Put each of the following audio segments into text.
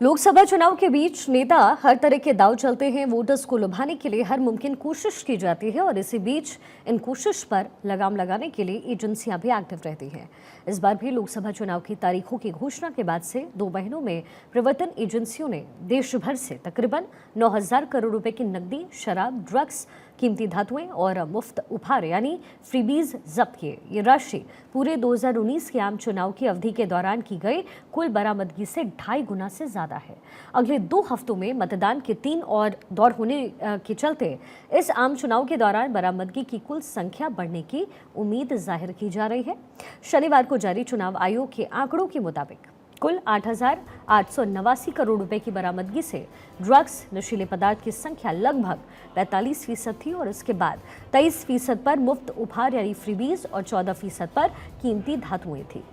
लोकसभा चुनाव के बीच नेता हर तरह के दांव चलते हैं। वोटर्स को लुभाने के लिए हर मुमकिन कोशिश की जाती है और इसी बीच इन कोशिश पर लगाम लगाने के लिए एजेंसियां भी एक्टिव रहती हैं। इस बार भी लोकसभा चुनाव की तारीखों की घोषणा के बाद से 2 महीनों में प्रवर्तन एजेंसियों ने देश भर से तकरीबन 9,000 करोड़ रुपए की नकदी, शराब, ड्रग्स, कीमती धातुएं और मुफ्त उपहार यानी फ्रीबीज जब्त किए। ये राशि पूरे 2019 के आम चुनाव की अवधि के दौरान की गई कुल बरामदगी से 2.5 गुना से ज्यादा है। अगले 2 हफ्तों में मतदान के 3 और दौर होने के चलते इस आम चुनाव के दौरान बरामदगी की कुल संख्या बढ़ने की उम्मीद जाहिर की जा रही है। शनिवार को जारी चुनाव आयोग के आंकड़ों के मुताबिक कुल 8,889 करोड़ रुपए की बरामदगी से ड्रग्स, नशीले पदार्थ की संख्या लगभग 45% थी और इसके बाद 23% पर मुफ्त उपहार यानी फ्रीबीज और 14% पर कीमती धातुएं थी।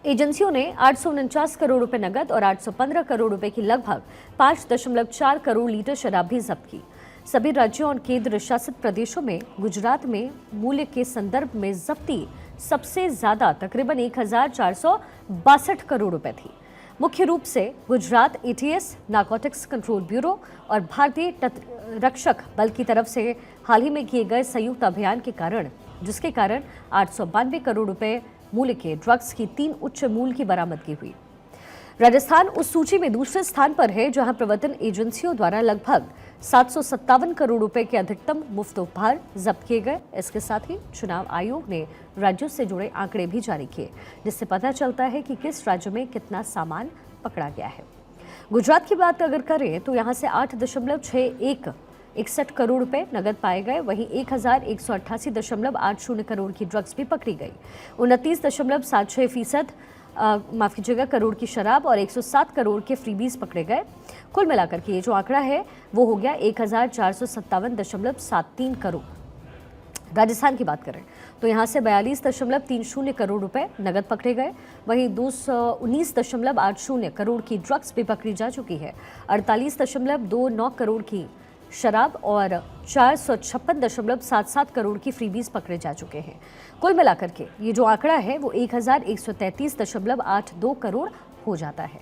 एजेंसियों ने 849 करोड़ रुपए नगद और 815 करोड़ रुपए की लगभग 5.4 करोड़ लीटर शराब भी जब्त की। सभी राज्यों और केंद्र शासित प्रदेशों में गुजरात में मूल्य के संदर्भ में जब्ती सबसे ज्यादा तकरीबन 1,462 करोड़ रुपए थी। मुख्य रूप से Gujarat ATS, narcotics control bureau और भारतीय तट रक्षक बल की तरफ से हाल ही में किए गए संयुक्त अभियान के कारण जिसके कारण 892 करोड़ रुपए मूल्य के ड्रग्स की 3 उच्च मूल्य की बरामदगी हुई। राजस्थान उस सूची में दूसरे स्थान पर है जहां प्रवर्तन एजेंसियों द्वारा लगभग 757 करोड़ रुपए के अधिकतम मुफ्त उपहार जब्त किए गए। इसके साथ ही चुनाव आयोग ने राज्यों से जुड़े आंकड़े भी जारी किए, जिससे पता चलता है कि किस राज्य में कितना सामान पकड़ा गया है। गुजरात की बात अगर करें तो यहाँ से 8.61 करोड़ रुपए नगद पाए गए। वहीं 1,188.80 करोड़ की ड्रग्स भी पकड़ी गई। 29.76% माफ कीजिएगा करोड़ की शराब और 107 करोड़ के फ्रीबीज पकड़े गए। कुल मिलाकर के ये जो आंकड़ा है वो हो गया 1,457.73 करोड़। राजस्थान की बात करें तो यहाँ से 42.30 करोड़ रुपए नगद पकड़े गए। वहीं 219.80 करोड़ की ड्रग्स भी पकड़ी जा चुकी है। 48.29 करोड़ की शराब और 456.77 करोड़ की फ्रीबीज पकड़े जा चुके हैं। कुल मिलाकर के ये जो आंकड़ा है वो 1,133.82 करोड़ हो जाता है।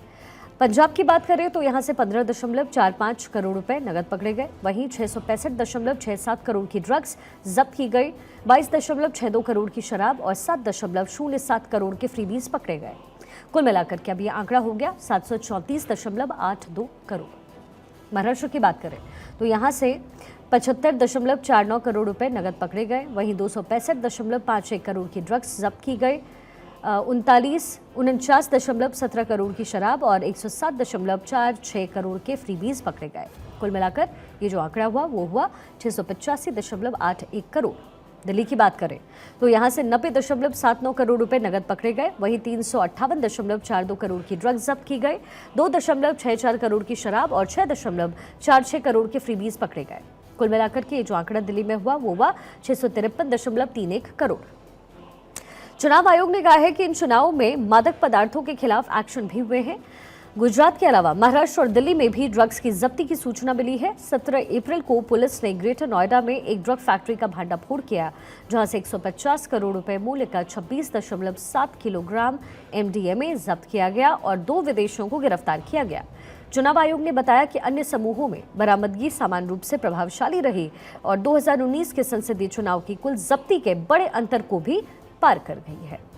पंजाब की बात करें तो यहाँ से 15.45 करोड़ रुपए नगद पकड़े गए। वहीं 665.67 करोड़ की ड्रग्स जब्त की गई। 22.62 करोड़ की शराब और 7.07 करोड़ के फ्रीबीज पकड़े गए। कुल मिलाकर के अब ये आंकड़ा हो गया 734.82 करोड़। महाराष्ट्र की बात करें तो यहाँ से 75.49 करोड़ रुपए नगद पकड़े गए। वहीं 265.51 करोड़ की ड्रग्स जब्त की गई। 49.17 करोड़ की शराब और 107.46 करोड़ के फ्रीबीज पकड़े गए। कुल मिलाकर ये जो आंकड़ा हुआ वो हुआ 685.81 करोड़। दिल्ली की बात करें तो यहाँ से 90.79 करोड़ रुपए नगद पकड़े गए। वहीं 358.42 करोड़ की ड्रग्स जब्त की गई। 2.64 करोड़ की शराब और 6.46 करोड़ के फ्रीबीज पकड़े गए। कुल मिलाकर के जो आंकड़ा दिल्ली में हुआ वो हुआ 653.31 करोड़। चुनाव आयोग ने कहा है कि इन चुनावों में मादक पदार्थों के खिलाफ एक्शन भी हुए हैं। गुजरात के अलावा महाराष्ट्र और दिल्ली में भी ड्रग्स की जब्ती की सूचना मिली है। 17 अप्रैल को पुलिस ने ग्रेटर नोएडा में एक ड्रग फैक्ट्री का भांडाफोड़ किया, जहां से 150 करोड़ रुपए मूल्य का 26.7 किलोग्राम MDMA जब्त किया गया और 2 विदेशियों को गिरफ्तार किया गया। चुनाव आयोग ने बताया कि अन्य समूहों में बरामदगी समान रूप से प्रभावशाली रही और 2019 के संसदीय चुनाव की कुल जब्ती के बड़े अंतर को भी पार कर गई है।